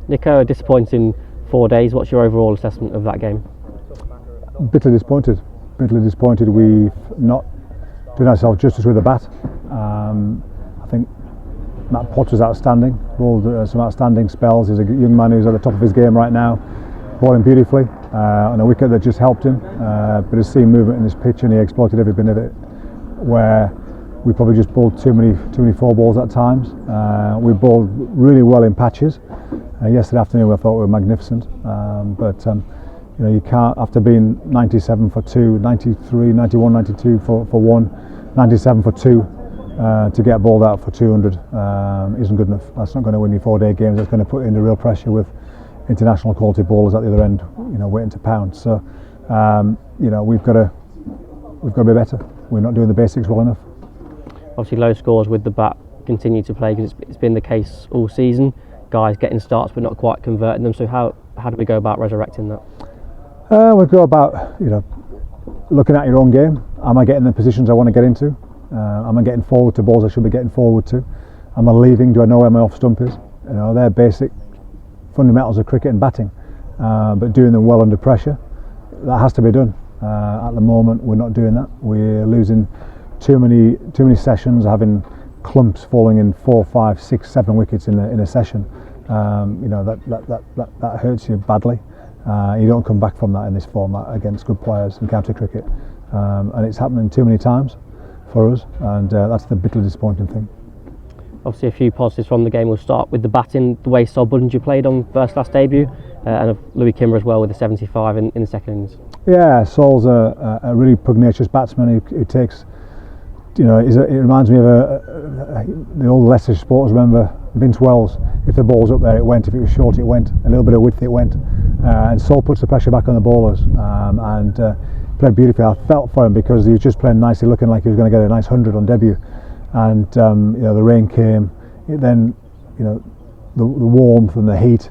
Nico, a disappointing 4 days. What's your overall assessment of that game? Bitterly disappointed. Bitterly disappointed. We've not done ourselves justice with the bat. I think Matt Potter's outstanding. Rolled some outstanding spells. He's a young man who's at the top of his game right now, bowling beautifully on a wicket that just helped him. But he's seen movement in this pitch and he exploited every bit of it. Where we probably just bowled too many 4-balls at times. We bowled really well in patches. Yesterday afternoon I thought we were magnificent, but you can't, after being 97 for 2, 93, 91, 92 for 1, 97 for 2, to get bowled out for 200 isn't good enough. That's not going to win you 4-day games. That's going to put you into real pressure with international quality bowlers at the other end, waiting to pounce. So we've got to be better. We're not doing the basics well enough. Obviously low scores with the bat continue to play because it's been the case all season. Guys getting starts but not quite converting them. So how do we go about resurrecting that? We go about looking at your own game. Am I getting the positions I want to get into? Am I getting forward to balls I should be getting forward to? Am I leaving? Do I know where my off stump is? They're basic fundamentals of cricket and batting, but doing them well under pressure, that has to be done. At the moment we're not doing that. We're losing too many sessions, having clumps falling in 4, 5, 6, 7 wickets in a session. That hurts you badly. You don't come back from that in this format against good players in county cricket, and it's happening too many times for us, and that's the bitterly disappointing thing. Obviously a few positives from the game. We'll start with the batting, the way Sol Buddinger played on first class debut, and of Louis Kimber as well with the 75 in the second innings. Yeah, Sol's a really pugnacious batsman who takes, it reminds me of the old Leicestershire supporters. Remember Vince Wells? If the ball's up there, it went. If it was short, it went. A little bit of width, it went. And Sol puts the pressure back on the bowlers, and played beautifully. I felt for him because he was just playing nicely, looking like he was going to get a nice 100 on debut. And the rain came. Then the warmth and the heat.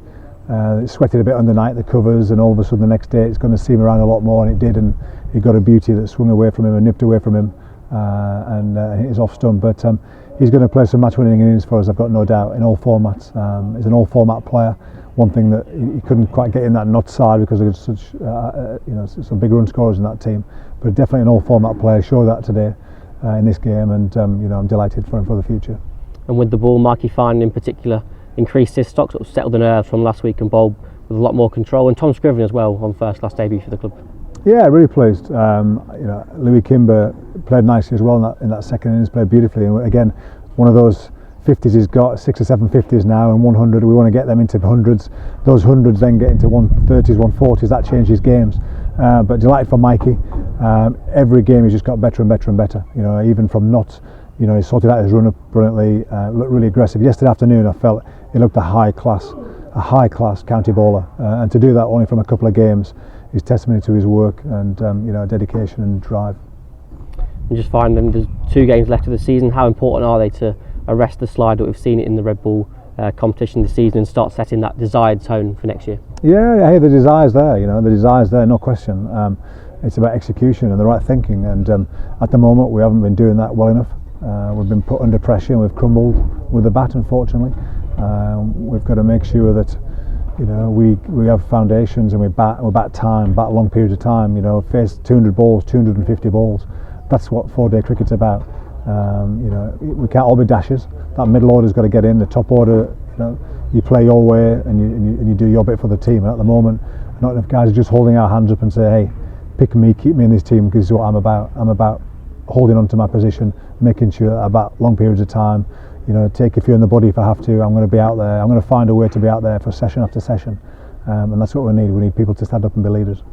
It sweated a bit undernight the covers, and all of a sudden the next day it's going to seam around a lot more, and it did. And he got a beauty that swung away from him and nipped away from him, and hit his off stump. But he's going to play some match-winning innings for us, I've got no doubt, in all formats. He's an all-format player. One thing that he couldn't quite get in that nut side because there was such some big run scorers in that team, but definitely an all-format player. Showed that today in this game, and I'm delighted for him for the future. And with the ball, Mikey Fine in particular increased his stock, sort of settled the nerves from last week and bowled with a lot more control. And Tom Scriven as well on first class debut for the club. Yeah, really pleased. Louis Kimber played nicely as well in that second innings, played beautifully. And again, one of those 50s he's got, 6 or 7 50s now, and 100. We want to get them into the hundreds. Those hundreds then get into 130s, 140s. That changes games. But delighted for Mikey. Every game he's just got better and better and better. Even from not, he sorted out his run up brilliantly. Looked really aggressive. Yesterday afternoon, I felt he looked a high class county bowler, and to do that only from a couple of games is testimony to his work and dedication and drive. And just finally, there's 2 games left of the season. How important are they to arrest the slide that we've seen in the Red Bull competition this season and start setting that desired tone for next year? Yeah, hey, the desire's there. The desire's there, no question. It's about execution and the right thinking, and at the moment we haven't been doing that well enough. We've been put under pressure and we've crumbled with the bat, unfortunately. We've got to make sure that we have foundations and we bat long periods of time. Face 200 balls, 250 balls. That's what 4-day cricket's about. We can't all be dashers. That middle order's got to get in. The top order, you play your way and you do your bit for the team. And at the moment, not enough guys are just holding our hands up and say, hey, pick me, keep me in this team, because this is what I'm about. I'm about holding on to my position, making sure that I bat long periods of time. Take a few in the body if I have to. I'm going to be out there. I'm going to find a way to be out there for session after session, and that's what we need. We need people to stand up and be leaders.